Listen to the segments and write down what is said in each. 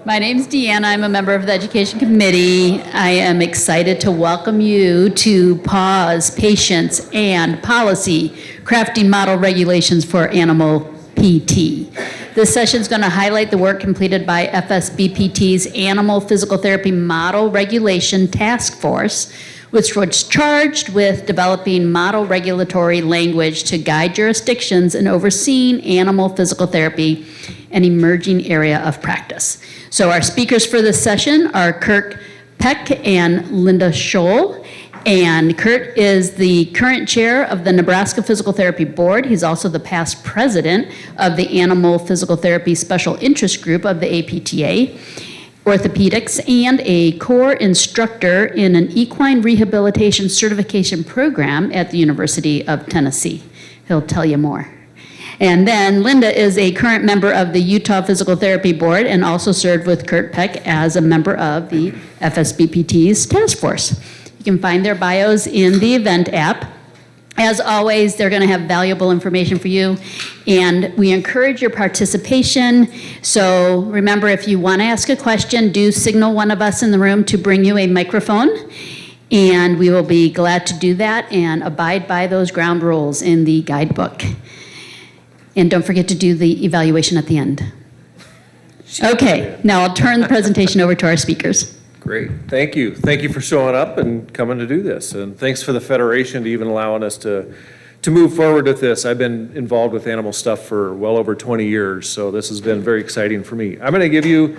My name's Deanna. I'm a member of the Education Committee. I am excited to welcome you to Paws, Patience, and Policy, Crafting Model Regulations for Animal PT. This session is going to highlight the work completed by FSBPT's Animal Physical Therapy Model Regulation Task Force, which was charged with developing model regulatory language to guide jurisdictions in overseeing animal physical therapy, an emerging area of practice. So our speakers for this session are Kurt Peck and Linda Scholl. And Kurt is the current chair of the Nebraska Physical Therapy Board. He's also the past president of the Animal Physical Therapy Special Interest Group of the APTA, orthopedics, and a core instructor in an equine rehabilitation certification program at the University of Tennessee. He'll tell you more. And then Linda is a current member of the Utah Physical Therapy Board and also served with Kurt Peck as a member of the FSBPT's task force. You can find their bios in the event app. As always, they're going to have valuable information for you, and we encourage your participation. So remember, if you want to ask a question, do signal one of us in the room to bring you a microphone, and we will be glad to do that and abide by those ground rules in the guidebook. And don't forget to do the evaluation at the end. Okay, now I'll turn the presentation over to our speakers. Great, thank you. Thank you for showing up and coming to do this. And thanks for the Federation to even allowing us to move forward with this. I've been involved with animal stuff for well over 20 years, so this has been very exciting for me. I'm gonna give you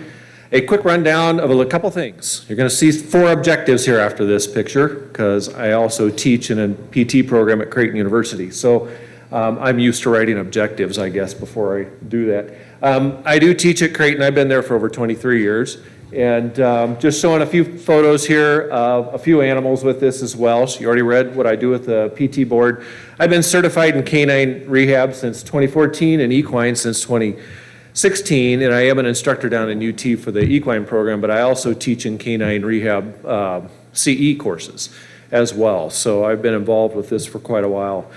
a quick rundown of a couple things. You're gonna see 4 objectives here after this picture, because I also teach in a PT program at Creighton University. So I'm used to writing objectives, I guess, before I do that. I do teach at Creighton. I've been there for over 23 years. And just showing a few photos here of a few animals with this as well. So you already read what I do with the PT board. I've been certified in canine rehab since 2014 and equine since 2016. And I am an instructor down in UT for the equine program, but I also teach in canine rehab CE courses as well. So I've been involved with this for quite a while.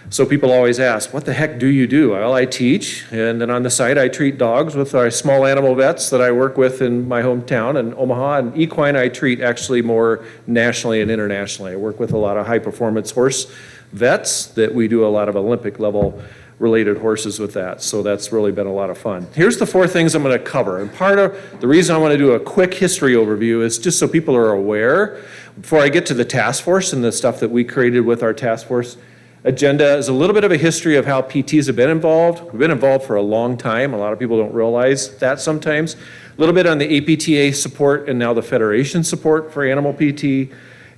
So people always ask, what the heck do you do? Well, I teach, and then on the side I treat dogs with our small animal vets that I work with in my hometown in Omaha, and equine I treat actually more nationally and internationally. I work with a lot of high-performance horse vets that we do a lot of Olympic level related horses with that, so that's really been a lot of fun. Here's the 4 things I'm going to cover, and part of the reason I want to do a quick history overview is just so people are aware. Before I get to the task force and the stuff that we created with our task force agenda is a little bit of a history of how PTs have been involved. We've been involved for a long time. A lot of people don't realize that sometimes. A little bit on the APTA support and now the Federation support for animal PT.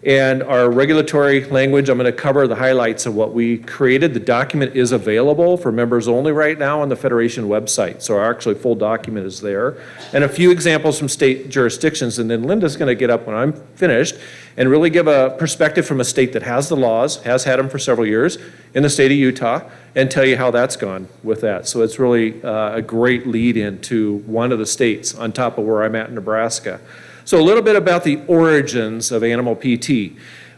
And our regulatory language, I'm going to cover the highlights of what we created. The document is available for members only right now on the Federation website. So our actually full document is there. And a few examples from state jurisdictions. And then Linda's going to get up when I'm finished and really give a perspective from a state that has the laws, has had them for several years, in the state of Utah, and tell you how that's gone with that. So it's really a great lead into one of the states on top of where I'm at in Nebraska. So a little bit about the origins of animal PT.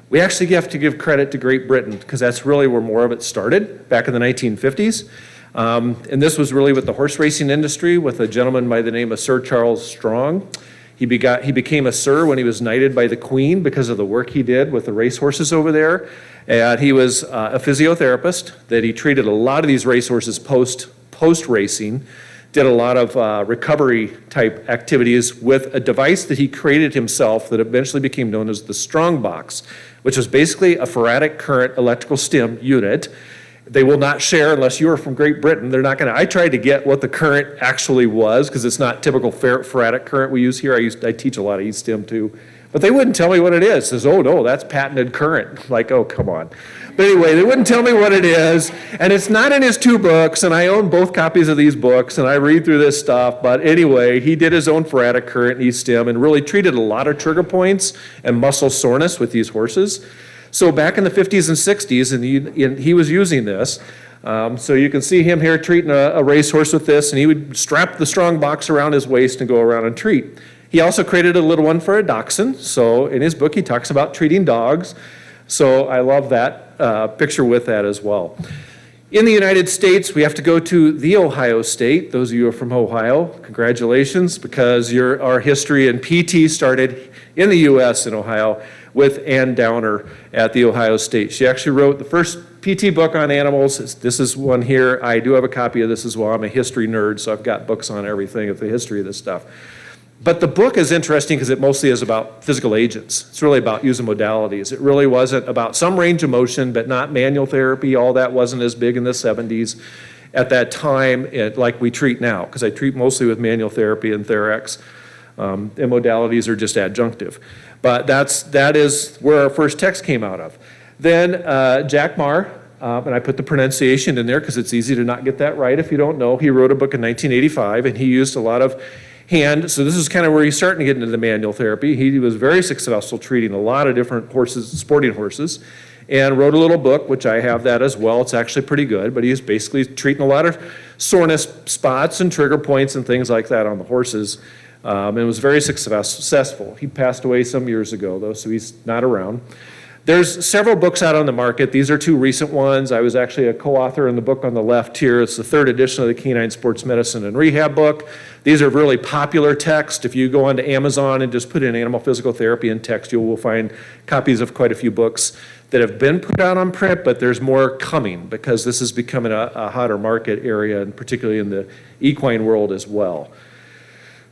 We actually have to give credit to Great Britain because that's really where more of it started back in the 1950s. And this was really with the horse racing industry with a gentleman by the name of Sir Charles Strong. He became a sir when he was knighted by the Queen because of the work he did with the racehorses over there. And he was a physiotherapist that he treated a lot of these racehorses post-racing. Did a lot of recovery type activities with a device that he created himself that eventually became known as the Strong Box, which was basically a faradic current electrical stim unit. They will not share unless you are from Great Britain. They're not going to. I tried to get what the current actually was because it's not typical faradic current we use here. I teach a lot of E-stim too. But they wouldn't tell me what it is. It says, oh no, that's patented current. Like, oh, come on. But anyway, they wouldn't tell me what it is. And it's not in his 2 books, and I own both copies of these books, and I read through this stuff. But anyway, he did his own faradic current E-stim and really treated a lot of trigger points and muscle soreness with these horses. So back in the 50s and 60s, and he was using this. So you can see him here treating a racehorse with this, and he would strap the Strong Box around his waist and go around and treat. He also created a little one for a dachshund. So in his book, he talks about treating dogs. So I love that picture with that as well. In the United States, we have to go to the Ohio State. Those of you who are from Ohio, congratulations, because our history in PT started in the U.S. in Ohio with Ann Downer at the Ohio State. She actually wrote the first PT book on animals. This is one here. I do have a copy of this as well. I'm a history nerd, so I've got books on everything of the history of this stuff. But the book is interesting because it mostly is about physical agents. It's really about using modalities. It really wasn't about some range of motion, but not manual therapy. All that wasn't as big in the 70s at that time, like we treat now, because I treat mostly with manual therapy and Therex, and modalities are just adjunctive. But that is where our first text came out of. Then Jack Maar, and I put the pronunciation in there because it's easy to not get that right if you don't know. He wrote a book in 1985, and he used a lot of so this is kind of where he's starting to get into the manual therapy. He was very successful treating a lot of different horses, sporting horses, and wrote a little book, which I have that as well. It's actually pretty good, but he's basically treating a lot of soreness spots and trigger points and things like that on the horses, and was very successful. He passed away some years ago, though, so he's not around. There's several books out on the market. These are two recent ones. I was actually a co-author in the book on the left here. It's the third edition of the Canine Sports Medicine and Rehab book. These are really popular text. If you go onto Amazon and just put in animal physical therapy in text, you will find copies of quite a few books that have been put out on print, but there's more coming because this is becoming a hotter market area, and particularly in the equine world as well.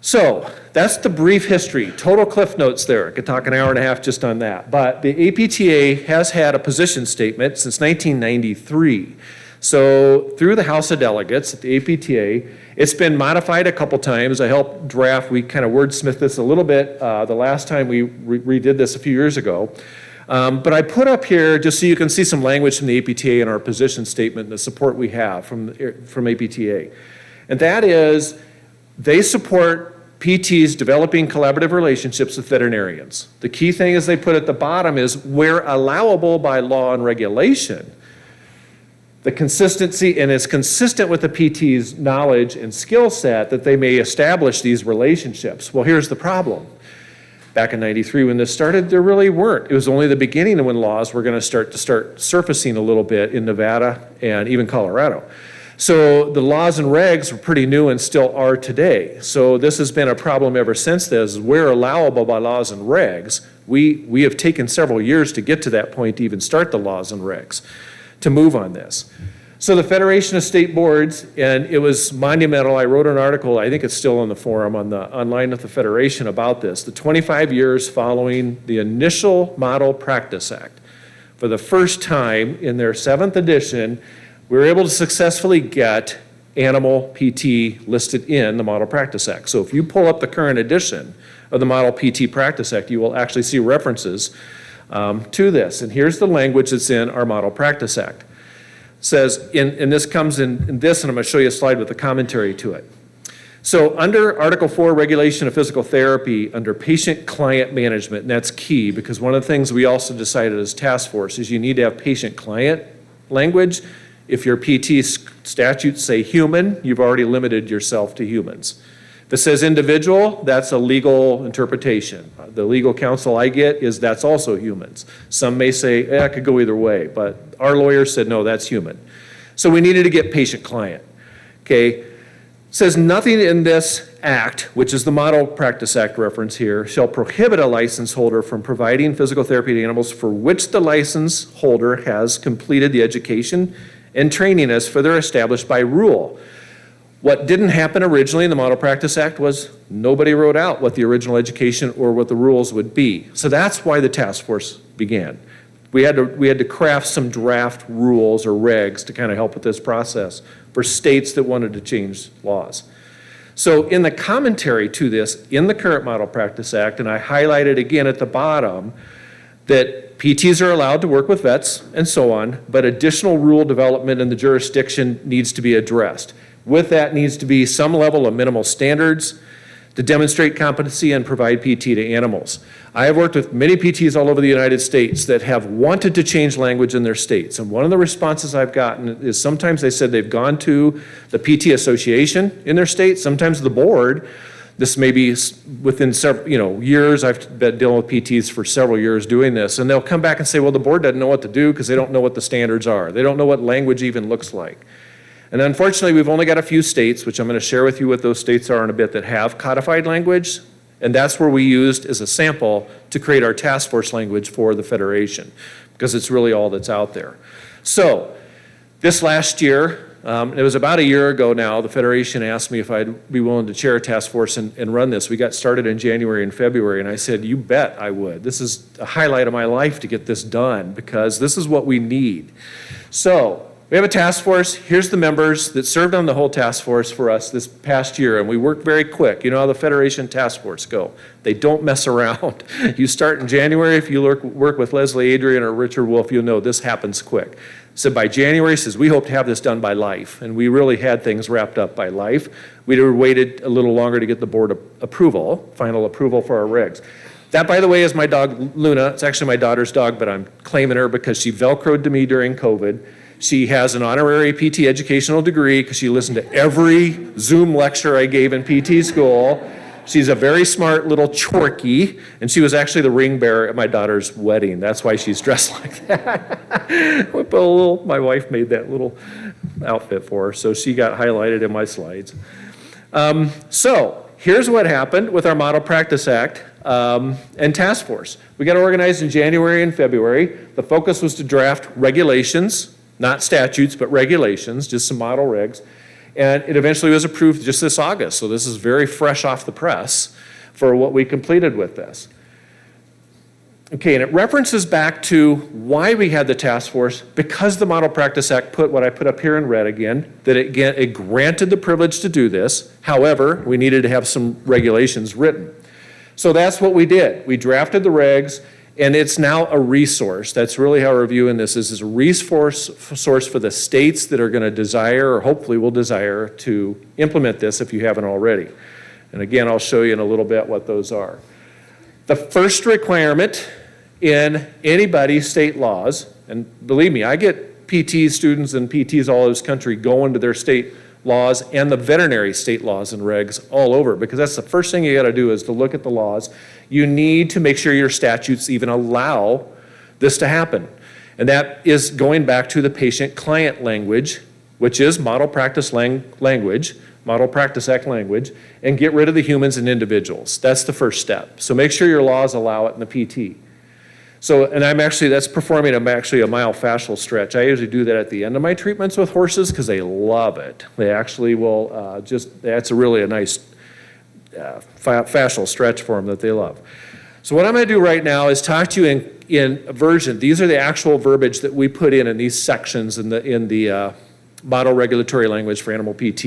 So that's the brief history. Total cliff notes there. I could talk an hour and a half just on that. But the APTA has had a position statement since 1993. So through the House of Delegates at the APTA, it's been modified a couple times. I helped draft, we kind of wordsmithed this a little bit the last time we redid this a few years ago. But I put up here, just so you can see some language from the APTA in our position statement and the support we have from APTA. And that is, they support PTs developing collaborative relationships with veterinarians. The key thing is they put at the bottom is where allowable by law and regulation, the consistency, and it's consistent with the PT's knowledge and skill set that they may establish these relationships. Well, here's the problem. Back in 93 when this started, there really weren't. It was only the beginning of when laws were going to start surfacing a little bit in Nevada and even Colorado. So the laws and regs were pretty new and still are today. So this has been a problem ever since this. Where allowable by laws and regs, we have taken several years to get to that point to even start the laws and regs to move on this. So the Federation of State Boards, and it was monumental. I wrote an article, I think it's still on the forum online with the Federation about this. The 25 years following the initial Model Practice Act. For the first time in their 7th edition, we were able to successfully get animal PT listed in the Model Practice Act. So if you pull up the current edition of the Model PT Practice Act, you will actually see references to this. And here's the language that's in our Model Practice Act. It says, and this comes in this, and I'm going to show you a slide with a commentary to it. So under Article 4, Regulation of Physical Therapy, under patient-client management, and that's key because one of the things we also decided as task force is you need to have patient-client language. If your PT statutes say human, you've already limited yourself to humans. If it says individual, that's a legal interpretation. The legal counsel I get is that's also humans. Some may say, it could go either way, but our lawyer said, no, that's human. So we needed to get patient-client, okay? It says nothing in this act, which is the Model Practice Act reference here, shall prohibit a license holder from providing physical therapy to animals for which the license holder has completed the education and training as further established by rule. What didn't happen originally in the Model Practice Act was nobody wrote out what the original education or what the rules would be. So that's why the task force began. We had to craft some draft rules or regs to kind of help with this process for states that wanted to change laws. So in the commentary to this, in the current Model Practice Act, and I highlighted again at the bottom, that PTs are allowed to work with vets and so on, but additional rule development in the jurisdiction needs to be addressed. With that needs to be some level of minimal standards to demonstrate competency and provide PT to animals. I have worked with many PTs all over the United States that have wanted to change language in their states. And one of the responses I've gotten is sometimes they said they've gone to the PT association in their state, sometimes the board, This may be within several, years. I've been dealing with PTs for several years doing this, and they'll come back and say, well, the board doesn't know what to do because they don't know what the standards are. They don't know what language even looks like. And unfortunately, we've only got a few states, which I'm going to share with you what those states are in a bit, that have codified language, and that's where we used as a sample to create our task force language for the Federation, because it's really all that's out there. So this last year, it was about a year ago now, the Federation asked me if I'd be willing to chair a task force and run this. We got started in January and February, and I said, you bet I would. This is a highlight of my life to get this done, because this is what we need. So we have a task force. Here's the members that served on the whole task force for us this past year, and we worked very quick. You know how the Federation task force go. They don't mess around. You start in January. If you work with Leslie Adrian or Richard Wolf, you'll know this happens quick. So by January, says we hope to have this done by life, and we really had things wrapped up by life. We'd have waited a little longer to get the board approval, final approval for our regs. That, by the way, is my dog, Luna. It's actually my daughter's dog, but I'm claiming her because she Velcroed to me during COVID. She has an honorary PT educational degree because she listened to every Zoom lecture I gave in PT school. She's a very smart little chorky, and she was actually the ring bearer at my daughter's wedding. That's why she's dressed like that. My wife made that little outfit for her, so she got highlighted in my slides. So here's what happened with our Model Practice Act and task force. We got organized in January and February. The focus was to draft regulations, not statutes, but regulations, just some model regs. And it eventually was approved just this August. So this is very fresh off the press for what we completed with this. Okay, and it references back to why we had the task force, because the Model Practice Act put what I put up here in red again, that it granted the privilege to do this. However, we needed to have some regulations written. So that's what we did. We drafted the regs, and it's now a resource. That's really how we're viewing this, is a resource for the states that are going to desire, or hopefully will desire, to implement this if you haven't already. And again, I'll show you in a little bit what those are. The first requirement in anybody's state laws, and believe me, I get PT students and PTs all over this country going to their state laws and the veterinary state laws and regs all over, because that's the first thing you got to do, is to look at the laws. You need to make sure your statutes even allow this to happen. And that is going back to the patient-client language, which is Model Practice language, Model Practice Act language, and get rid of the humans and individuals. That's the first step. So make sure your laws allow it in the PT. So, and that's performing a myofascial stretch. I usually do that at the end of my treatments with horses because they love it. They actually will that's really a nice fascial stretch for them that they love. So what I'm going to do right now is talk to you in a version. These are the actual verbiage that we put in these sections in the model regulatory language for animal PT.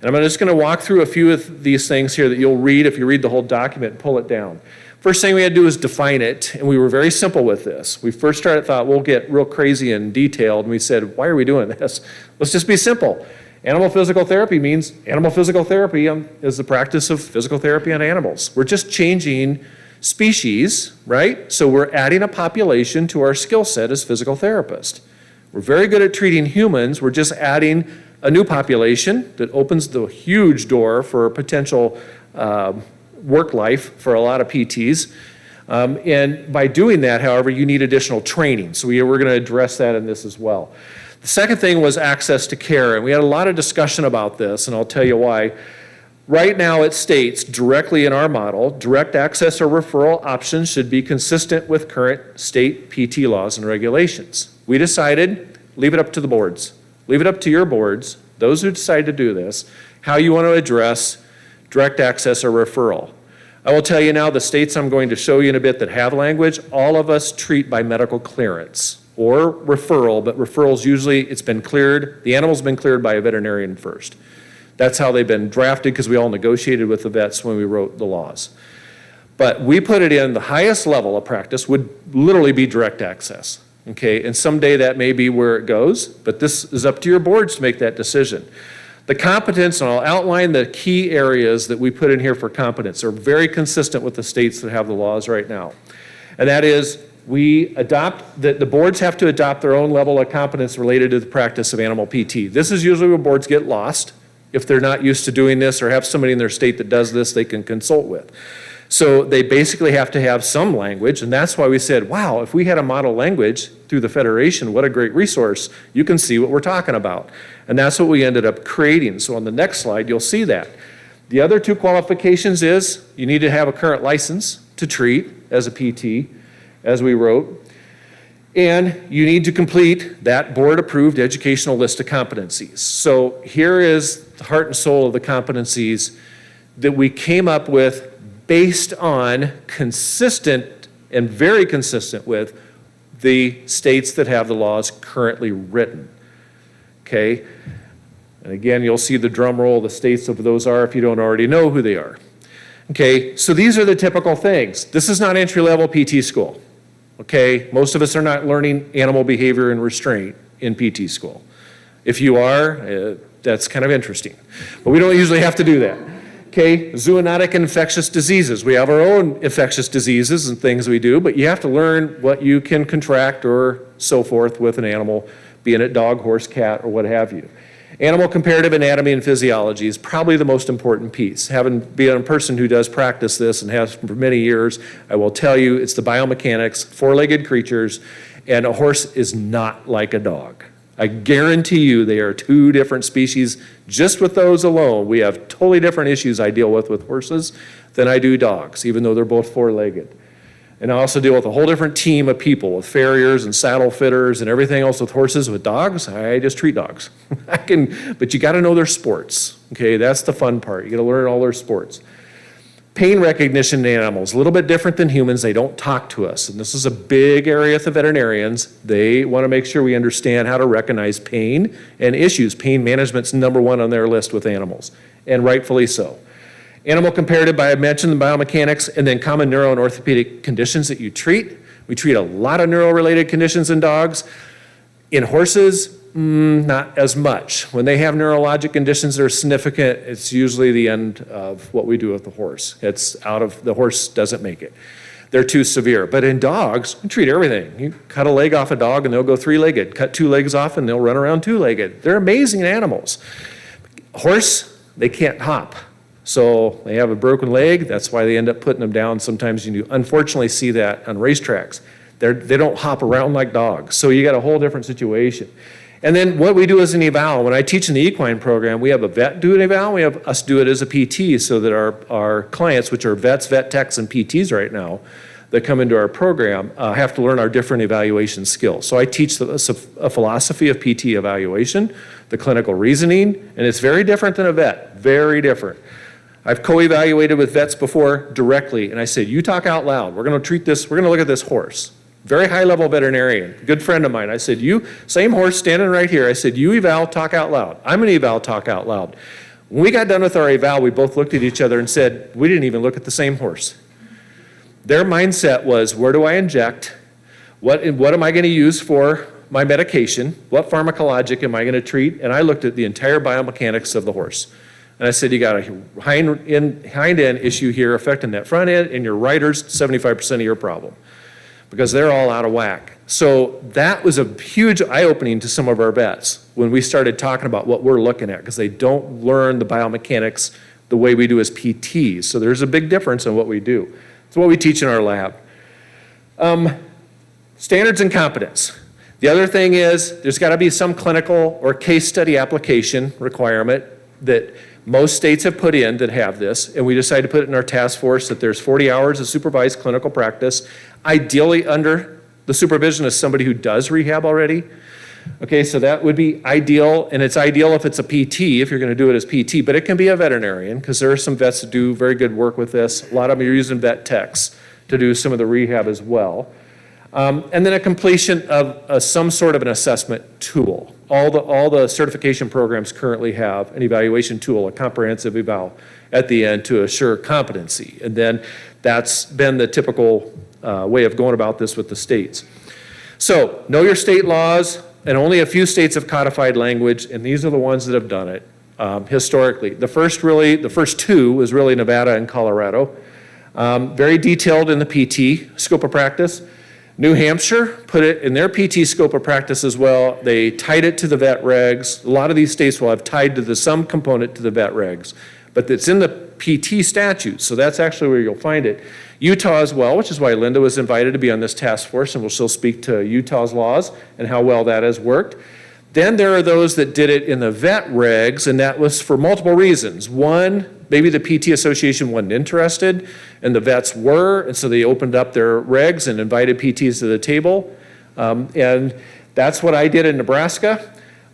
And I'm just going to walk through a few of these things here that you'll read if you read the whole document and pull it down. First thing we had to do is define it, and we were very simple with this. We first thought we'll get real crazy and detailed, and we said, why are we doing this? Let's just be simple. Animal physical therapy means animal physical therapy is the practice of physical therapy on animals. We're just changing species, right? So we're adding a population to our skill set as physical therapists. We're very good at treating humans. We're just adding a new population that opens the huge door for potential work life for a lot of PTs. And by doing that, however, you need additional training. So we're going to address that in this as well. The second thing was access to care, and we had a lot of discussion about this, and I'll tell you why. Right now it states directly in our model, direct access or referral options should be consistent with current state PT laws and regulations. We decided, leave it up to the boards. Leave it up to your boards, those who decide to do this, how you want to address direct access or referral. I will tell you now, the states I'm going to show you in a bit that have language, all of us treat by medical clearance or referral, but referrals usually, it's been cleared, the animal's been cleared by a veterinarian first. That's how they've been drafted because we all negotiated with the vets when we wrote the laws. But we put it in the highest level of practice would literally be direct access, okay? And someday that may be where it goes, but this is up to your boards to make that decision. The competence, and I'll outline the key areas that we put in here for competence, are very consistent with the states that have the laws right now. And that is, the boards have to adopt their own level of competence related to the practice of animal PT. This is usually where boards get lost, if they're not used to doing this or have somebody in their state that does this they can consult with. So they basically have to have some language, and that's why we said, wow, if we had a model language through the Federation, what a great resource. You can see what we're talking about. And that's what we ended up creating. So on the next slide, you'll see that. The other two qualifications is you need to have a current license to treat as a PT, as we wrote, and you need to complete that board-approved educational list of competencies. So here is the heart and soul of the competencies that we came up with based on consistent and very consistent with the states that have the laws currently written, okay? And again, you'll see the drum roll, the states of those are if you don't already know who they are. Okay, so these are the typical things. This is not entry-level PT school, okay? Most of us are not learning animal behavior and restraint in PT school. If you are, that's kind of interesting. But we don't usually have to do that. Okay, zoonotic infectious diseases. We have our own infectious diseases and things we do, but you have to learn what you can contract or so forth with an animal, being it dog, horse, cat, or what have you. Animal comparative anatomy and physiology is probably the most important piece. Having been a person who does practice this and has for many years, I will tell you it's the biomechanics, four-legged creatures, and a horse is not like a dog. I guarantee you they are two different species. Just with those alone, we have totally different issues I deal with horses than I do dogs, even though they're both four-legged. And I also deal with a whole different team of people, with farriers and saddle fitters and everything else with horses. With dogs, I just treat dogs. But you gotta know their sports, okay? That's the fun part. You gotta learn all their sports. Pain recognition in animals, a little bit different than humans. They don't talk to us. And this is a big area for veterinarians. They want to make sure we understand how to recognize pain and issues. Pain management's number one on their list with animals, and rightfully so. Animal comparative, I mentioned the biomechanics, and then common neuro and orthopedic conditions that you treat. We treat a lot of neuro-related conditions in dogs. In horses, not as much. When they have neurologic conditions that are significant, it's usually the end of what we do with the horse. The horse doesn't make it. They're too severe. But in dogs, we treat everything. You cut a leg off a dog and they'll go three-legged. Cut two legs off and they'll run around two-legged. They're amazing animals. Horse, they can't hop. So they have a broken leg. That's why they end up putting them down. Sometimes you unfortunately see that on racetracks. They don't hop around like dogs. So you got a whole different situation. And then what we do is an eval. When I teach in the equine program, we have a vet do an eval, we have us do it as a PT so that our clients, which are vets, vet techs, and PTs right now, that come into our program have to learn our different evaluation skills. So I teach a philosophy of PT evaluation, the clinical reasoning, and it's very different than a vet, very different. I've co-evaluated with vets before directly, and I said, you talk out loud. We're going to look at this horse. Very high-level veterinarian, good friend of mine. I said, same horse standing right here. I said, you eval, talk out loud. I'm going to eval, talk out loud. When we got done with our eval, we both looked at each other and said, we didn't even look at the same horse. Their mindset was, where do I inject? What am I going to use for my medication? What pharmacologic am I going to treat? And I looked at the entire biomechanics of the horse. And I said, you got a hind end issue here affecting that front end, and your rider's 75% of your problem, because they're all out of whack. So that was a huge eye-opening to some of our vets when we started talking about what we're looking at, because they don't learn the biomechanics the way we do as PTs. So there's a big difference in what we do. It's what we teach in our lab. Standards and competence. The other thing is there's got to be some clinical or case study application requirement that most states have put in that have this, and we decided to put it in our task force that there's 40 hours of supervised clinical practice, ideally under the supervision of somebody who does rehab already. Okay, so that would be ideal, and it's ideal if it's a PT, if you're going to do it as PT, but it can be a veterinarian, because there are some vets that do very good work with this. A lot of them are using vet techs to do some of the rehab as well. And then a completion of some sort of an assessment tool. All the certification programs currently have an evaluation tool, a comprehensive eval at the end to assure competency. And then that's been the typical way of going about this with the states. So know your state laws, and only a few states have codified language, and these are the ones that have done it historically. The first two was really Nevada and Colorado. Very detailed in the PT scope of practice. New Hampshire put it in their PT scope of practice as well. They tied it to the vet regs. A lot of these states will have tied to some component to the vet regs, but it's in the PT statute, so that's actually where you'll find it. Utah as well, which is why Linda was invited to be on this task force, and she'll speak to Utah's laws and how well that has worked. Then there are those that did it in the vet regs, and that was for multiple reasons. One, maybe the PT Association wasn't interested, and the vets were, and so they opened up their regs and invited PTs to the table. And that's what I did in Nebraska.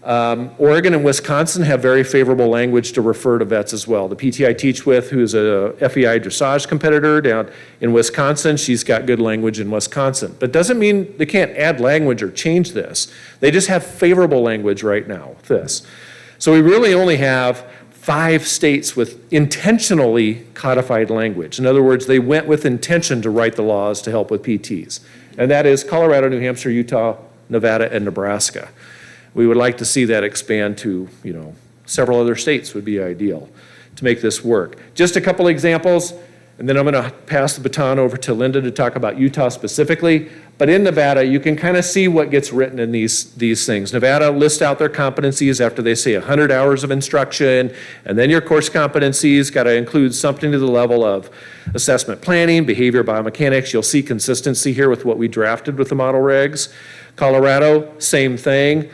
Oregon and Wisconsin have very favorable language to refer to vets as well. The PT I teach with, who's a FEI dressage competitor down in Wisconsin, she's got good language in Wisconsin. But doesn't mean they can't add language or change this. They just have favorable language right now with this. So we really only have 5 states with intentionally codified language. In other words, they went with intention to write the laws to help with PTs. And that is Colorado, New Hampshire, Utah, Nevada, and Nebraska. We would like to see that expand to, several other states would be ideal to make this work. Just a couple examples, and then I'm going to pass the baton over to Linda to talk about Utah specifically. But in Nevada, you can kind of see what gets written in these things. Nevada lists out their competencies after they say 100 hours of instruction, and then your course competencies got to include something to the level of assessment planning, behavior biomechanics. You'll see consistency here with what we drafted with the model regs. Colorado, same thing.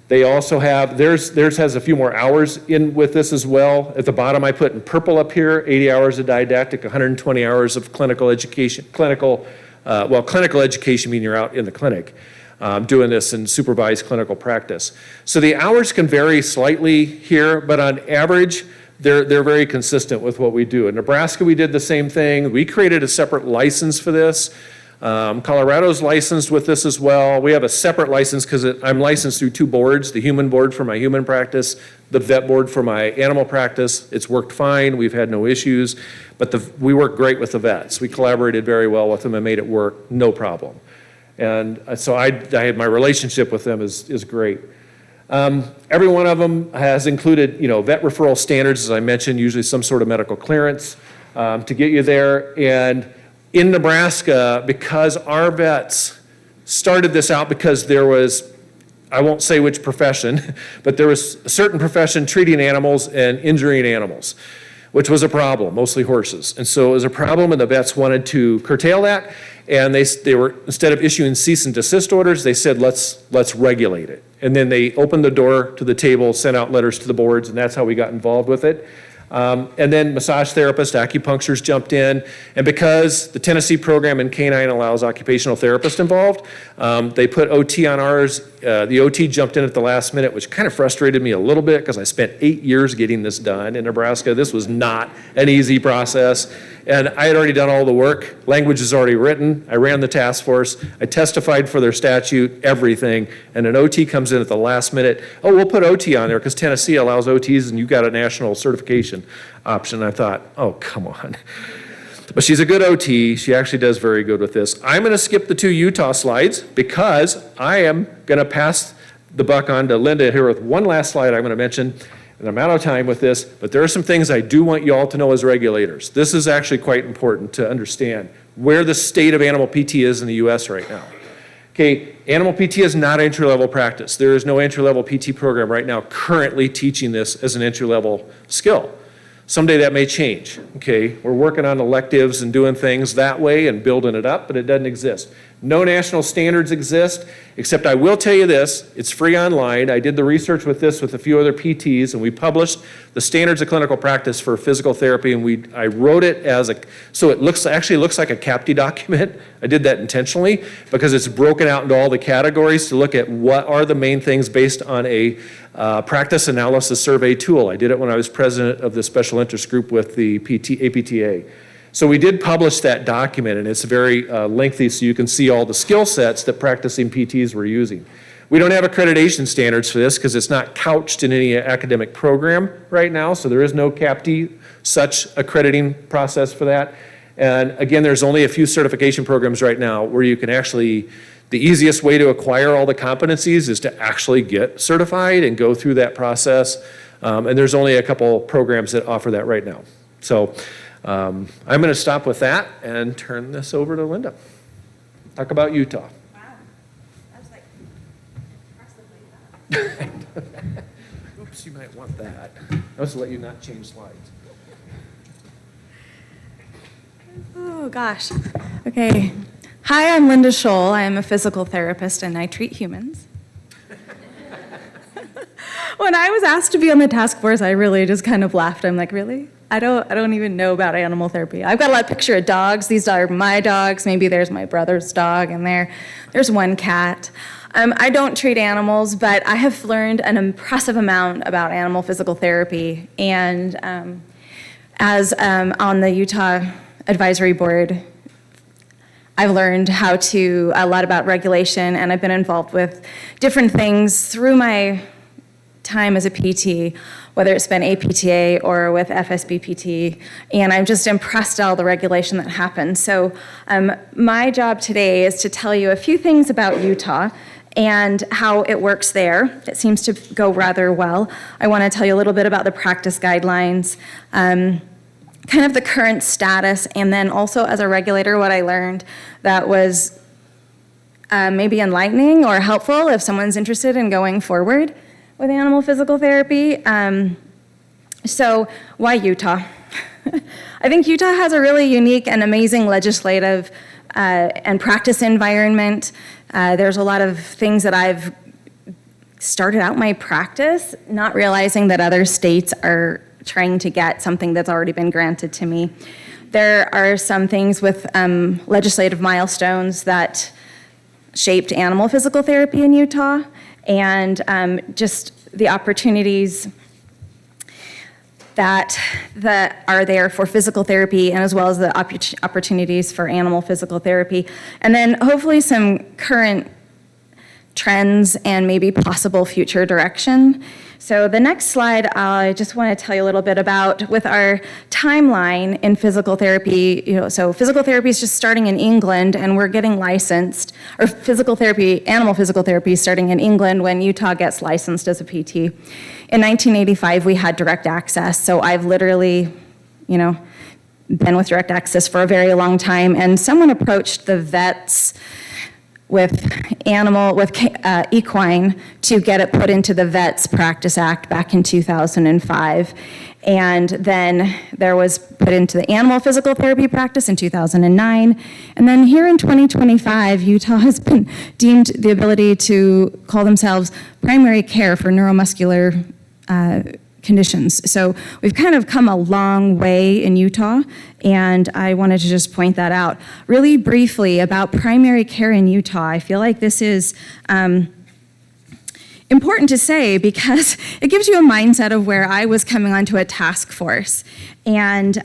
They also have, theirs has a few more hours in with this as well. At the bottom, I put in purple up here, 80 hours of didactic, 120 hours of clinical education. Clinical education meaning you're out in the clinic doing this in supervised clinical practice. So the hours can vary slightly here, but on average, they're very consistent with what we do. In Nebraska, we did the same thing. We created a separate license for this. Colorado's licensed with this as well. We have a separate license because I'm licensed through 2 boards, the human board for my human practice, the vet board for my animal practice. It's worked fine. We've had no issues, but we work great with the vets. We collaborated very well with them and made it work, no problem. And so I had my relationship with them is great. Every one of them has included, vet referral standards, as I mentioned, usually some sort of medical clearance to get you there. And in Nebraska, because our vets started this out because there was, I won't say which profession, but there was a certain profession treating animals and injuring animals, which was a problem, mostly horses. And so it was a problem, and the vets wanted to curtail that. And they were, instead of issuing cease and desist orders, they said, let's regulate it. And then they opened the door to the table, sent out letters to the boards, and that's how we got involved with it. And then massage therapists, acupuncturists jumped in. And because the Tennessee program in canine allows occupational therapists involved, they put OT on ours. The OT jumped in at the last minute, which kind of frustrated me a little bit because I spent 8 years getting this done in Nebraska. This was not an easy process. And I had already done all the work. Language is already written. I ran the task force. I testified for their statute, everything. And an OT comes in at the last minute. Oh, we'll put OT on there because Tennessee allows OTs and you've got a national certification option. I thought, oh, come on. But she's a good OT. She actually does very good with this. I'm going to skip the 2 Utah slides because I am going to pass the buck on to Linda here with one last slide I'm going to mention. And I'm out of time with this, but there are some things I do want you all to know as regulators. This is actually quite important to understand where the state of animal PT is in the U.S. right now. Okay, animal PT is not entry-level practice. There is no entry-level PT program right now currently teaching this as an entry-level skill. Someday that may change, okay? We're working on electives and doing things that way and building it up, but it doesn't exist. No national standards exist, except I will tell you this, it's free online. I did the research with this with a few other PTs, and we published the standards of clinical practice for physical therapy, and I wrote it as so it actually looks like a CAPTI document. I did that intentionally because it's broken out into all the categories to look at what are the main things based on a practice analysis survey tool. I did it when I was president of the special interest group with the APTA. So we did publish that document, and it's very lengthy, so you can see all the skill sets that practicing PTs were using. We don't have accreditation standards for this because it's not couched in any academic program right now, so there is no CAPTI such accrediting process for that. And again, there's only a few certification programs right now where you can actually, the easiest way to acquire all the competencies is to actually get certified and go through that process. And there's only a couple programs that offer that right now. So I'm going to stop with that and turn this over to Linda. Talk about Utah. Wow, that's like impressively done. Oops, you might want that. I'll just let you not change slides. Oh, gosh. Okay. Hi, I'm Linda Scholl. I am a physical therapist and I treat humans. When I was asked to be on the task force, I really just kind of laughed. I'm like, really? I don't even know about animal therapy. I've got a lot of picture of dogs. These are my dogs. Maybe there's my brother's dog in there. There's one cat. I don't treat animals, but I have learned an impressive amount about animal physical therapy. And as on the Utah Advisory Board, I've learned a lot about regulation, and I've been involved with different things through my time as a PT, whether it's been APTA or with FSBPT, and I'm just impressed at all the regulation that happens. So my job today is to tell you a few things about Utah and how it works there. It seems to go rather well. I want to tell you a little bit about the practice guidelines, kind of the current status, and then also as a regulator, what I learned that was maybe enlightening or helpful if someone's interested in going forward with animal physical therapy. So why Utah? I think Utah has a really unique and amazing legislative and practice environment. There's a lot of things that I've started out my practice not realizing that other states are trying to get something that's already been granted to me. There are some things with legislative milestones that shaped animal physical therapy in Utah, and just the opportunities that are there for physical therapy, and as well as the opportunities for animal physical therapy. And then hopefully some current trends and maybe possible future direction. So the next slide, I just want to tell you a little bit about with our timeline in physical therapy. So physical therapy is just starting in England, and we're getting licensed, or animal physical therapy is starting in England when Utah gets licensed as a PT. In 1985, we had direct access, so I've literally, been with direct access for a very long time, and someone approached the vets with equine to get it put into the Vets Practice Act back in 2005. And then there was put into the animal physical therapy practice in 2009. And then here in 2025, Utah has been deemed the ability to call themselves primary care for neuromuscular conditions. So we've kind of come a long way in Utah, and I wanted to just point that out. Really briefly about primary care in Utah, I feel like this is important to say because it gives you a mindset of where I was coming onto a task force. And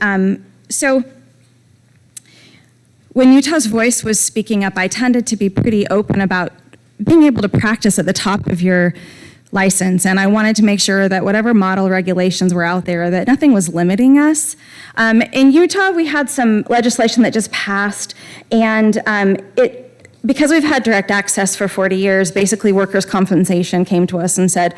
so when Utah's Voice was speaking up, I tended to be pretty open about being able to practice at the top of your license, and I wanted to make sure that whatever model regulations were out there, that nothing was limiting us. In Utah, we had some legislation that just passed, and because we've had direct access for 40 years, basically workers' compensation came to us and said,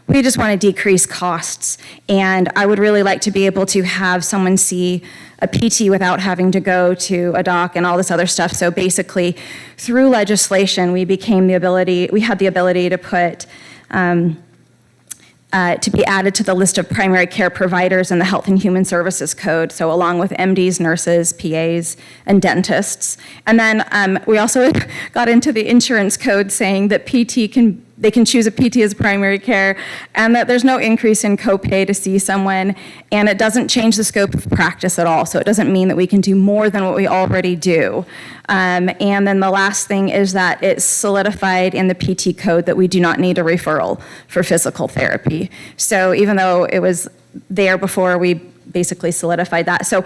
we just want to decrease costs, and I would really like to be able to have someone see a PT without having to go to a doc and all this other stuff. So basically, through legislation, we had the ability to put to be added to the list of primary care providers in the Health and Human Services Code, so along with MDs, nurses, PAs, and dentists. And then we also got into the insurance code saying that they can choose a PT as primary care, and that there's no increase in copay to see someone, and it doesn't change the scope of practice at all, so it doesn't mean that we can do more than what we already do. And then the last thing is that it's solidified in the PT code that we do not need a referral for physical therapy. So even though it was there before, we basically solidified that. So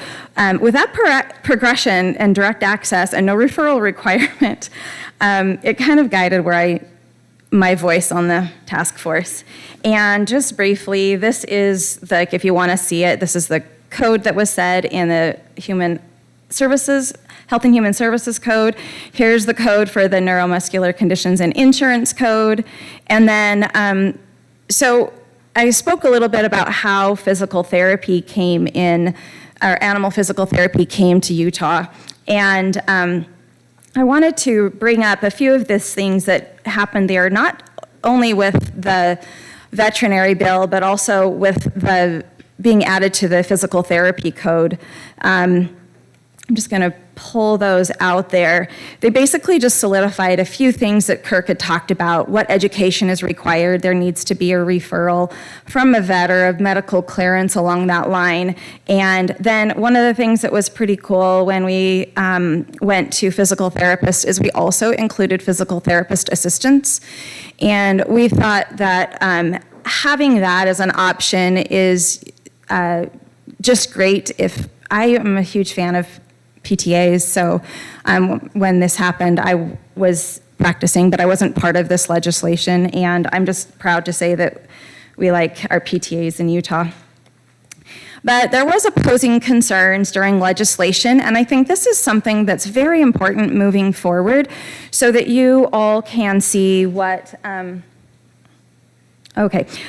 with that progression and direct access and no referral requirement, it kind of guided my voice on the task force. And just briefly, this is if you want to see it, this is the code that was said in the Health and Human Services Code. Here's the code for the neuromuscular conditions and insurance code. And then, so I spoke a little bit about how physical therapy came in, or animal physical therapy came to Utah. And I wanted to bring up a few of these things that happened there, not only with the veterinary bill, but also with the being added to the physical therapy code. I'm just going to pull those out there. They basically just solidified a few things that Kirk had talked about. What education is required? There needs to be a referral from a vet or a medical clearance along that line. And then one of the things that was pretty cool when we went to physical therapists is we also included physical therapist assistants. And we thought that having that as an option is just great. If I am a huge fan of PTAs, so when this happened, I was practicing, but I wasn't part of this legislation, and I'm just proud to say that we like our PTAs in Utah. But there was opposing concerns during legislation, and I think this is something that's very important moving forward so that you all can see what, that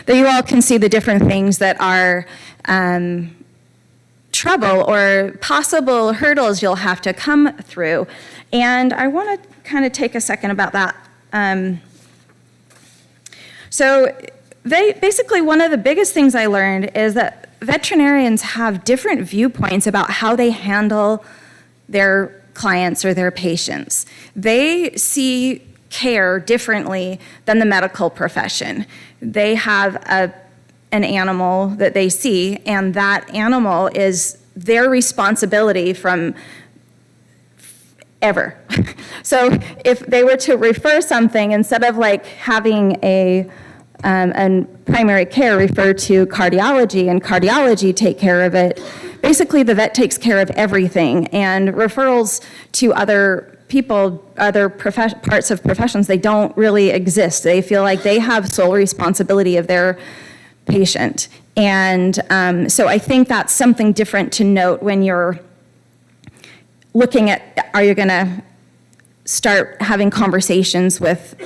you all can see the different things that are trouble or possible hurdles you'll have to come through. And I want to kind of take a second about that. So basically one of the biggest things I learned is that veterinarians have different viewpoints about how they handle their clients or their patients. They see care differently than the medical profession. They have an animal that they see, and that animal is their responsibility from ever. So if they were to refer something, instead of like having a primary care refer to cardiology and cardiology take care of it, basically the vet takes care of everything, and referrals to other people, other parts of professions, they don't really exist. They feel like they have sole responsibility of their patient. And so I think that's something different to note when you're looking at, are you going to start having conversations with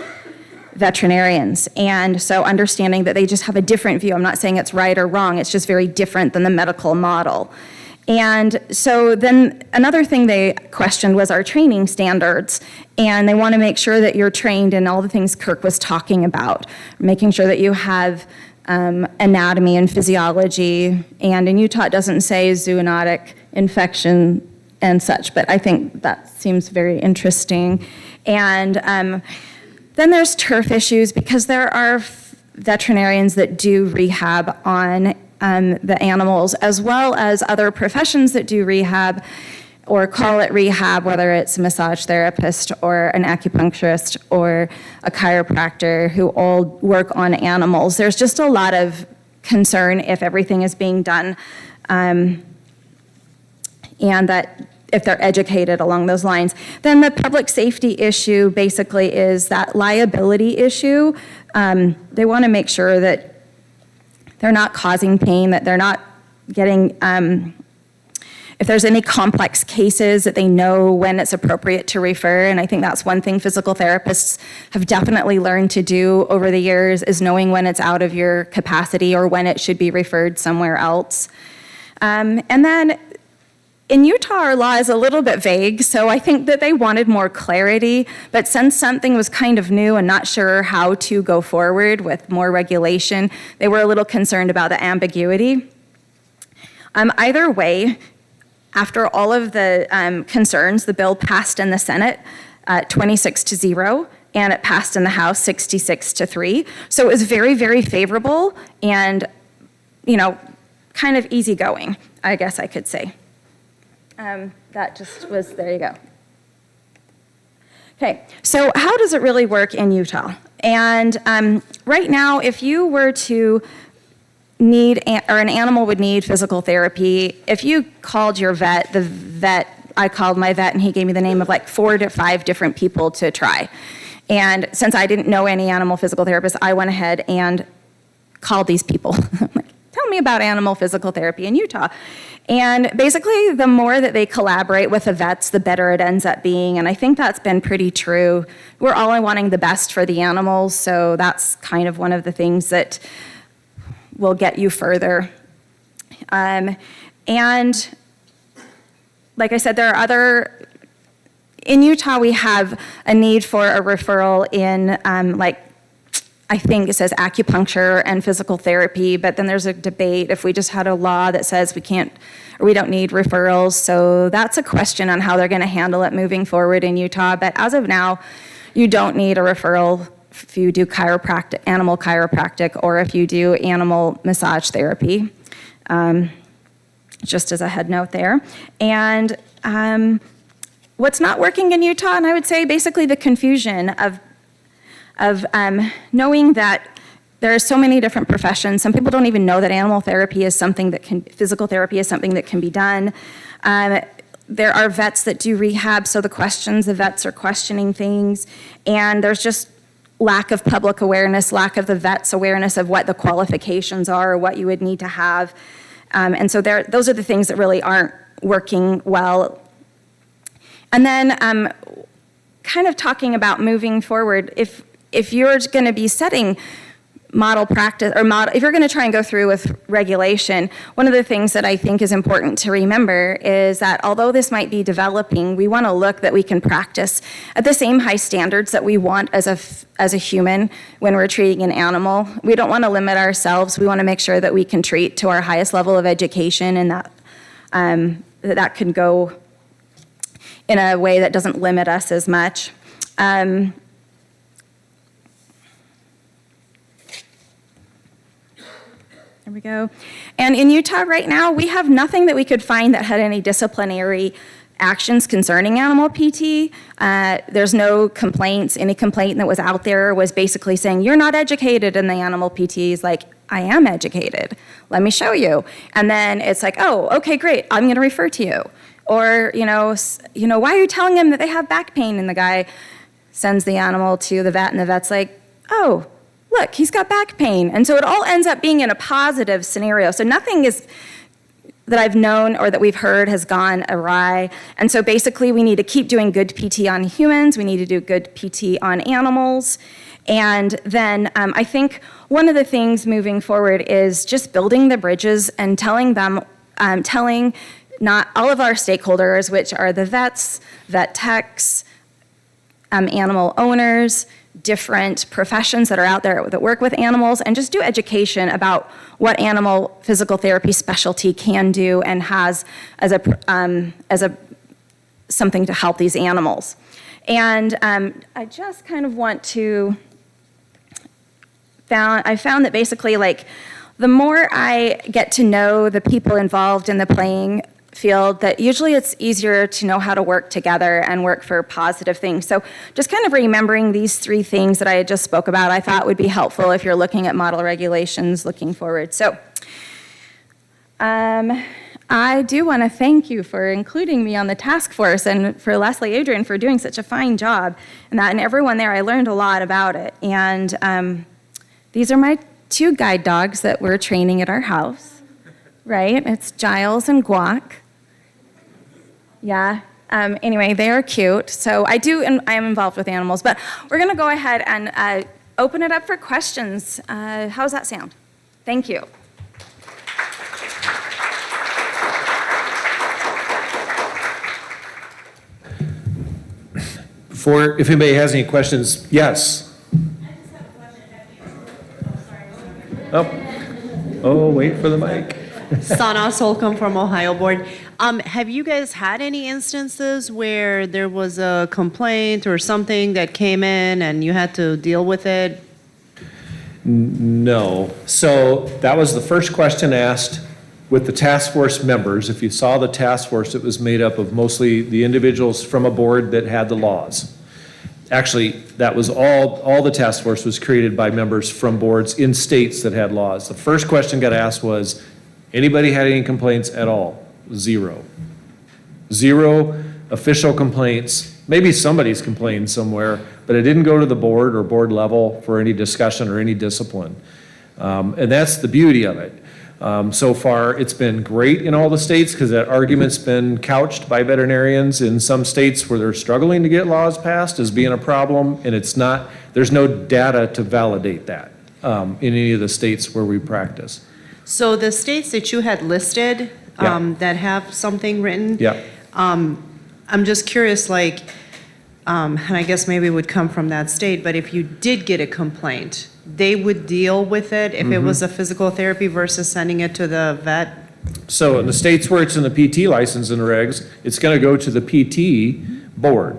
veterinarians? And so understanding that they just have a different view. I'm not saying it's right or wrong, it's just very different than the medical model. And so then another thing they questioned was our training standards. And they want to make sure that you're trained in all the things Kirk was talking about, making sure that you have anatomy and physiology, and in Utah it doesn't say zoonotic infection and such, but I think that seems very interesting. And then there's turf issues, because there are veterinarians that do rehab on the animals, as well as other professions that do rehab or call it rehab, whether it's a massage therapist or an acupuncturist or a chiropractor, who all work on animals. There's just a lot of concern if everything is being done, and that if they're educated along those lines. Then the public safety issue basically is that liability issue. They want to make sure that they're not causing pain, that they're not getting, if there's any complex cases, that they know when it's appropriate to refer. And I think that's one thing physical therapists have definitely learned to do over the years, is knowing when it's out of your capacity or when it should be referred somewhere else. And then in Utah, our law is a little bit vague, so I think that they wanted more clarity. But since something was kind of new and not sure how to go forward with more regulation, they were a little concerned about the ambiguity. Either way, after all of the concerns, the bill passed in the Senate 26-0, and it passed in the House 66-3. So it was very, very favorable and, kind of easygoing, I guess I could say. That just was, there you go. Okay, so how does it really work in Utah? And right now, if you were to need, or an animal would need physical therapy, if you called your vet, I called my vet and he gave me the name of like 4 to 5 different people to try. And since I didn't know any animal physical therapists, I went ahead and called these people. I'm like, tell me about animal physical therapy in Utah. And basically, the more that they collaborate with the vets, the better it ends up being. And I think that's been pretty true. We're all wanting the best for the animals, so that's kind of one of the things that will get you further. And like I said, there are other in Utah, we have a need for a referral in I think it says acupuncture and physical therapy, but then there's a debate if we just had a law that says we can't or we don't need referrals. So that's a question on how they're going to handle it moving forward in Utah. But as of now, you don't need a referral if you do animal chiropractic, or if you do animal massage therapy. Just as a head note there. And what's not working in Utah, and I would say basically the confusion of knowing that there are so many different professions. Some people don't even know that animal therapy is something that physical therapy is something that can be done. There are vets that do rehab, so the vets are questioning things, and there's just lack of public awareness, lack of the vet's awareness of what the qualifications are, or what you would need to have. And so those are the things that really aren't working well. And then kind of talking about moving forward, if you're going to be setting model practice, or if you're going to try and go through with regulation, one of the things that I think is important to remember is that although this might be developing, we want to look that we can practice at the same high standards that we want as a human when we're treating an animal. We don't want to limit ourselves. We want to make sure that we can treat to our highest level of education, and that can go in a way that doesn't limit us as much. There we go. And in Utah right now, we have nothing that we could find that had any disciplinary actions concerning animal PT. There's no complaints. Any complaint that was out there was basically saying, you're not educated, and the animal PT is like, I am educated. Let me show you. And then it's like, oh, okay, great. I'm going to refer to you. Or, why are you telling them that they have back pain? And the guy sends the animal to the vet, and the vet's like, oh, look, he's got back pain. And so it all ends up being in a positive scenario. So nothing is that I've known or that we've heard has gone awry. And so basically we need to keep doing good PT on humans. We need to do good PT on animals. And then I think one of the things moving forward is just building the bridges and telling not all of our stakeholders, which are the vets, vet techs, animal owners, different professions that are out there that work with animals, and just do education about what animal physical therapy specialty can do and has as a something to help these animals. And I just kind of want to I found that basically, like, the more I get to know the people involved in the playing field, that usually it's easier to know how to work together and work for positive things. So just kind of remembering these three things that I had just spoke about, I thought would be helpful if you're looking at model regulations looking forward. So I do want to thank you for including me on the task force, and for Leslie Adrian for doing such a fine job, and everyone there. I learned a lot about it. And these are my two guide dogs that we're training at our house, right? It's Giles and Guac. Yeah. Anyway, they are cute. So I am involved with animals, but we're going to go ahead and open it up for questions. How's that sound? Thank you. If anybody has any questions, yes. Oh, wait for the mic. Sana Solcombe from Ohio Board. Have you guys had any instances where there was a complaint or something that came in and you had to deal with it? No. So that was the first question asked with the task force members. If you saw the task force, it was made up of mostly the individuals from a board that had the laws. Actually, that was all the task force was created by members from boards in states that had laws. The first question got asked was, anybody had any complaints at all? Zero. Zero official complaints. Maybe somebody's complained somewhere, but it didn't go to the board or board level for any discussion or any discipline. And that's the beauty of it. So far, it's been great in all the states because that argument's been couched by veterinarians in some states where they're struggling to get laws passed as being a problem, and there's no data to validate that in any of the states where we practice. So the states that you had listed Yeah. that have something written, Yeah. I'm just curious, like, and I guess maybe it would come from that state, but if you did get a complaint, they would deal with it if it was a physical therapy versus sending it to the vet? So in the states where it's in the PT license and regs, it's going to go to the PT board.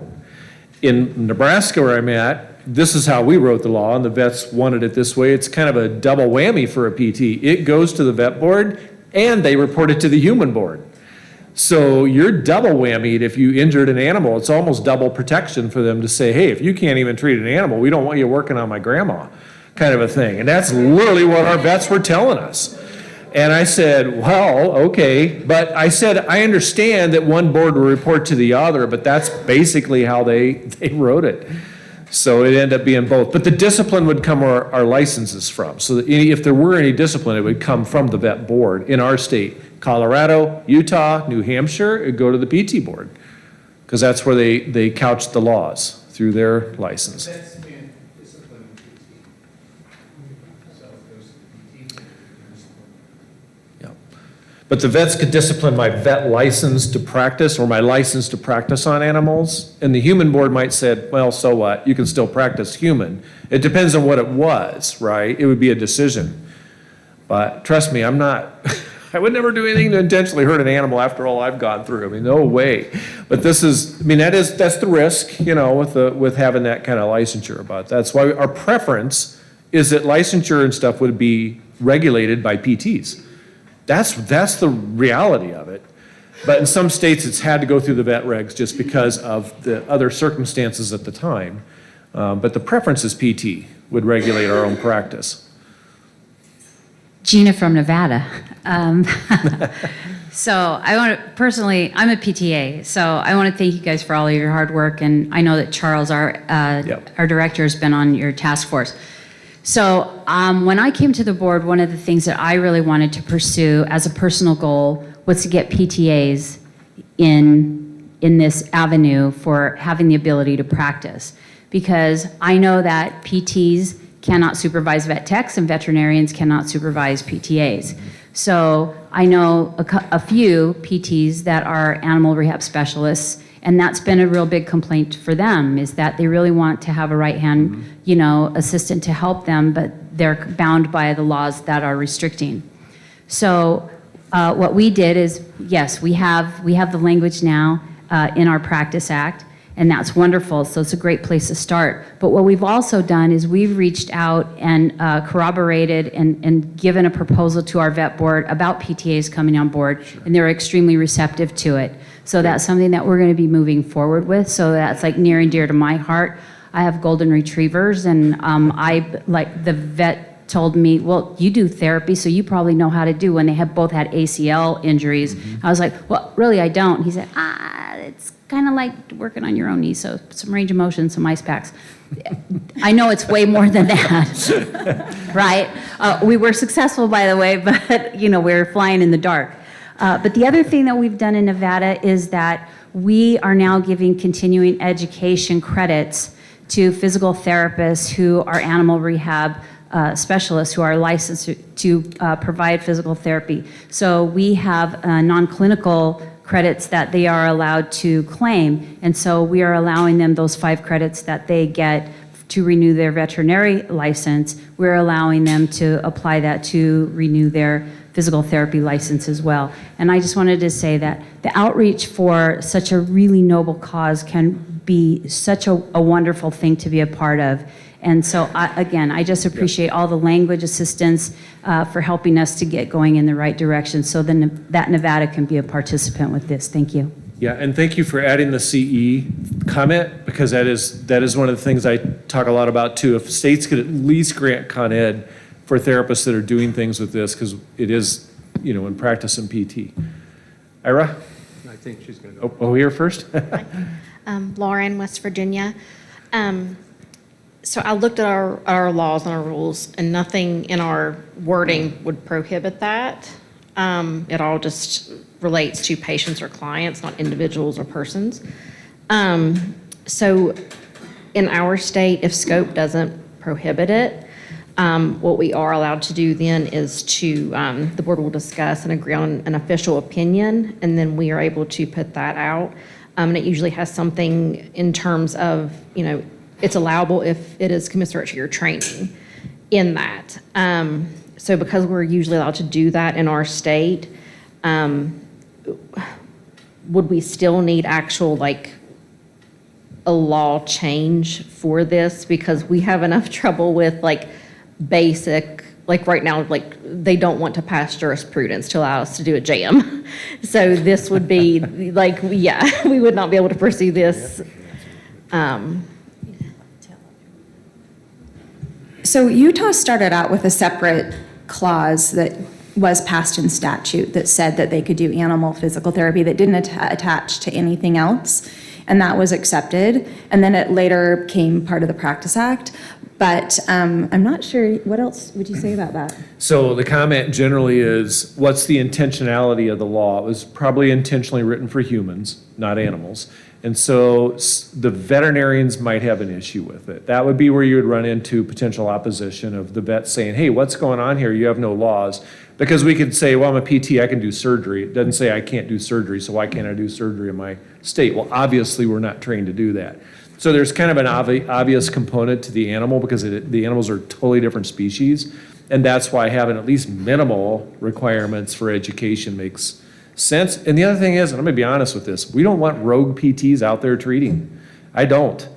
In Nebraska where I'm at, this is how we wrote the law, and the vets wanted it this way. It's kind of a double whammy for a PT. It goes to the vet board, and they report it to the human board. So you're double whammied if you injured an animal. It's almost double protection for them to say, hey, if you can't even treat an animal, we don't want you working on my grandma, kind of a thing. And that's literally what our vets were telling us. And I said, well, okay. But I said, I understand that one board will report to the other, but that's basically how they wrote it. So it ended up being both. But the discipline would come where our license is from. So that if there were any discipline, it would come from the vet board in our state. Colorado, Utah, New Hampshire, it'd go to the PT board. Because that's where they couched the laws, through their license. That's been disciplined in PT. So it goes to the PT. Yeah. But the vets could discipline my vet license to practice or my license to practice on animals. And the human board might say, well, so what? You can still practice human. It depends on what it was, right? It would be a decision. But trust me, I would never do anything to intentionally hurt an animal after all I've gone through. I mean, no way. But that's the risk, with having that kind of licensure. But that's why our preference is that licensure and stuff would be regulated by PTs. That's the reality of it. But in some states, it's had to go through the vet regs just because of the other circumstances at the time. But the preference is PT would regulate our own practice. Gina from Nevada. So I want to, personally, I'm a PTA, so I want to thank you guys for all of your hard work, and I know that Charles, our director, has been on your task force. So when I came to the board, one of the things that I really wanted to pursue as a personal goal was to get PTAs in this avenue for having the ability to practice. Because I know that PTs cannot supervise vet techs and veterinarians cannot supervise PTAs. So I know a few PTs that are animal rehab specialists, and that's been a real big complaint for them, is that they really want to have a right-hand, assistant to help them, but they're bound by the laws that are restricting. So what we did is, yes, we have the language now in our Practice Act, and that's wonderful, so it's a great place to start. But what we've also done is we've reached out and corroborated and given a proposal to our vet board about PTAs coming on board, and they're extremely receptive to it. So that's something that we're going to be moving forward with, so that's like near and dear to my heart. I have golden retrievers, and the vet told me, well, you do therapy, so you probably know how to do, when they have both had ACL injuries. I was like, well, really, I don't. He said, it's kind of like working on your own knee, so some range of motion, some ice packs. I know it's way more than that, right? We were successful, by the way, but we're flying in the dark. But the other thing that we've done in Nevada is that we are now giving continuing education credits to physical therapists who are animal rehab specialists who are licensed to provide physical therapy. So we have non-clinical credits that they are allowed to claim, and so we are allowing them those 5 credits that they get to renew their veterinary license. We're allowing them to apply that to renew their physical therapy license as well. And I just wanted to say that the outreach for such a really noble cause can be such a wonderful thing to be a part of. And so, I just appreciate all the language assistance for helping us to get going in the right direction so then that Nevada can be a participant with this. Thank you. Yeah, and thank you for adding the CE comment, because that is one of the things I talk a lot about too. If states could at least grant Con Ed for therapists that are doing things with this, because it is, in practice in PT. Ira? I think she's going to go. Oh, here first? Lauren, West Virginia. So I looked at our laws and our rules, and nothing in our wording would prohibit that. It all just relates to patients or clients, not individuals or persons. So in our state, if scope doesn't prohibit it, what we are allowed to do then is to, the board will discuss and agree on an official opinion, and then we are able to put that out. And it usually has something in terms of, it's allowable if it is commensurate to your training in that. So because we're usually allowed to do that in our state, would we still need actual, a law change for this? Because we have enough trouble with basic, right now, they don't want to pass jurisprudence to allow us to do a jam. So this would be we would not be able to pursue this. So Utah started out with a separate clause that was passed in statute that said that they could do animal physical therapy that didn't attach to anything else, and that was accepted. And then it later became part of the Practice Act. But I'm not sure, what else would you say about that? So the comment generally is, what's the intentionality of the law? It was probably intentionally written for humans, not animals. And so the veterinarians might have an issue with it. That would be where you would run into potential opposition of the vet saying, hey, what's going on here? You have no laws. Because we could say, well, I'm a PT, I can do surgery. It doesn't say I can't do surgery, so why can't I do surgery in my state? Well, obviously, we're not trained to do that. So there's kind of an obvious component to the animal because the animals are totally different species. And that's why having at least minimal requirements for education makes sense. And the other thing is, and I'm going to be honest with this, we don't want rogue PTs out there treating. I don't.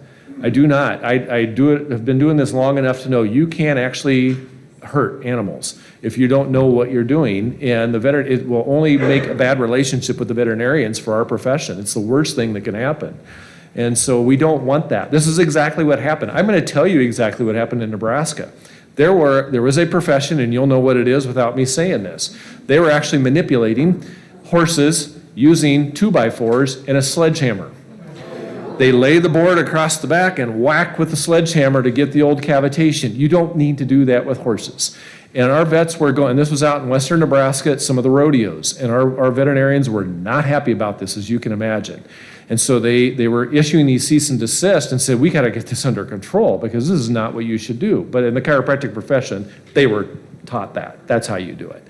I do not. I've been doing this long enough to know you can actually hurt animals if you don't know what you're doing. And it will only make a bad relationship with the veterinarians for our profession. It's the worst thing that can happen. And so we don't want that. This is exactly what happened. I'm going to tell you exactly what happened in Nebraska. There was a profession, and you'll know what it is without me saying this. They were actually manipulating horses using 2x4s and a sledgehammer. They lay the board across the back and whack with the sledgehammer to get the old cavitation. You don't need to do that with horses. And our vets were going, and this was out in western Nebraska at some of the rodeos, and our veterinarians were not happy about this, as you can imagine. And so they were issuing these cease and desist and said, we got to get this under control because this is not what you should do. But in the chiropractic profession, they were taught that. That's how you do it,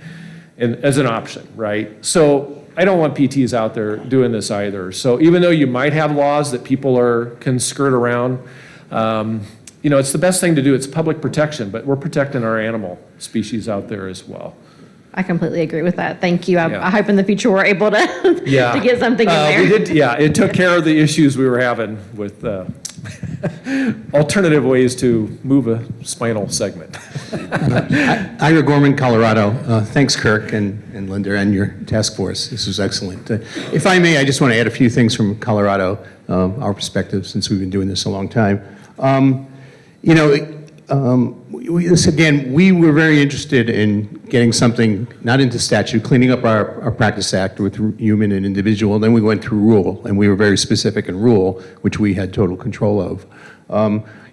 and as an option, right? So I don't want PTs out there doing this either. So even though you might have laws that people can skirt around, it's the best thing to do. It's public protection, but we're protecting our animal species out there as well. I completely agree with that. Thank you. Yeah. I hope in the future we're able to, to get something in there. We did, it took care of the issues we were having with alternative ways to move a spinal segment. Ira Gorman, Colorado. Thanks, Kirk and Linda and your task force. This was excellent. If I may, I just want to add a few things from Colorado, our perspective, since we've been doing this a long time. We were very interested in getting something not into statute, cleaning up our Practice Act with human and individual. Then we went through rule, and we were very specific in rule, which we had total control of.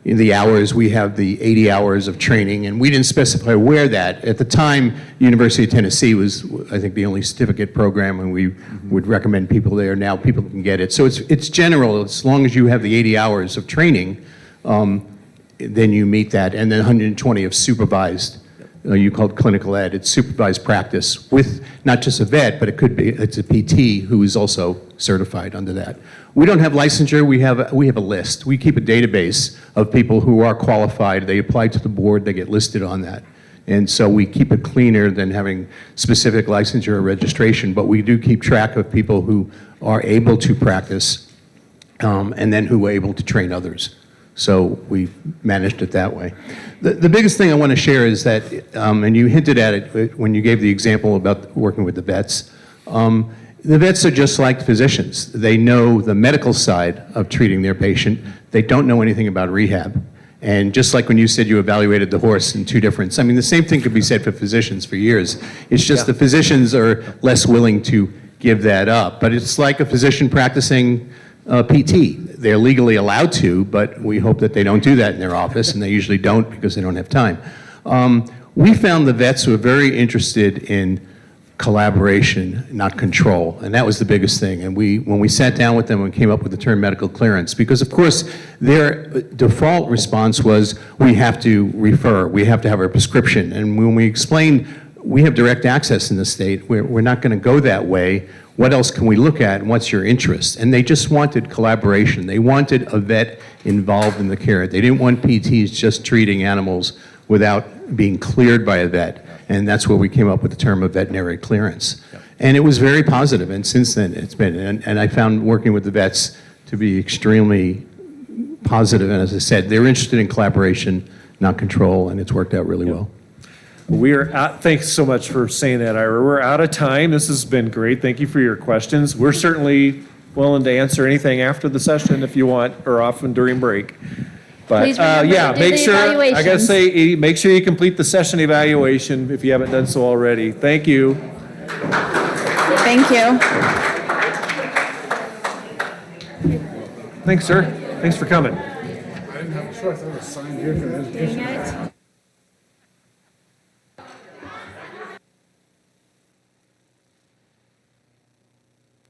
In the hours, we have the 80 hours of training, and we didn't specify where that. At the time, University of Tennessee was, I think, the only certificate program, and we would recommend people there. Now people can get it. So it's general. As long as you have the 80 hours of training, then you meet that, and then 120 of supervised, you called clinical ed. It's supervised practice with not just a vet, but it's a PT who is also certified under that. We don't have licensure. We have a list. We keep a database of people who are qualified. They apply to the board. They get listed on that. And so we keep it cleaner than having specific licensure or registration, but we do keep track of people who are able to practice and then who are able to train others. So we managed it that way. The biggest thing I want to share is that, and you hinted at it when you gave the example about working with the vets, the vets are just like physicians. They know the medical side of treating their patient. They don't know anything about rehab. And just like when you said you evaluated the horse in two different, the same thing could be said for physicians for years. It's just the physicians are less willing to give that up. But it's like a physician practicing PT. They're legally allowed to, but we hope that they don't do that in their office, and they usually don't because they don't have time. We found the vets were very interested in collaboration, not control, and that was the biggest thing. And when we sat down with them and came up with the term medical clearance, because of course their default response was, we have to refer, we have to have a prescription. And when we explained we have direct access in the state, we're not going to go that way. what else can we look at, and what's your interest? And they just wanted collaboration. They wanted a vet involved in the care. They didn't want PTs just treating animals without being cleared by a vet. And that's where we came up with the term of veterinary clearance. And it was very positive, and since then it's been, and I found working with the vets to be extremely positive, and as I said, they're interested in collaboration, not control, and it's worked out really well. We are out, thanks so much for saying that, Ira. We're out of time. This has been great. Thank you for your questions. We're certainly willing to answer anything after the session if you want, or often during break. But Please remember to yeah, do make the sure, I gotta evaluations. say, make sure you complete the session evaluation if you haven't done so already. Thank you. Thank you. Thanks, sir. Thanks for coming. I didn't have a choice. I was signed here for education.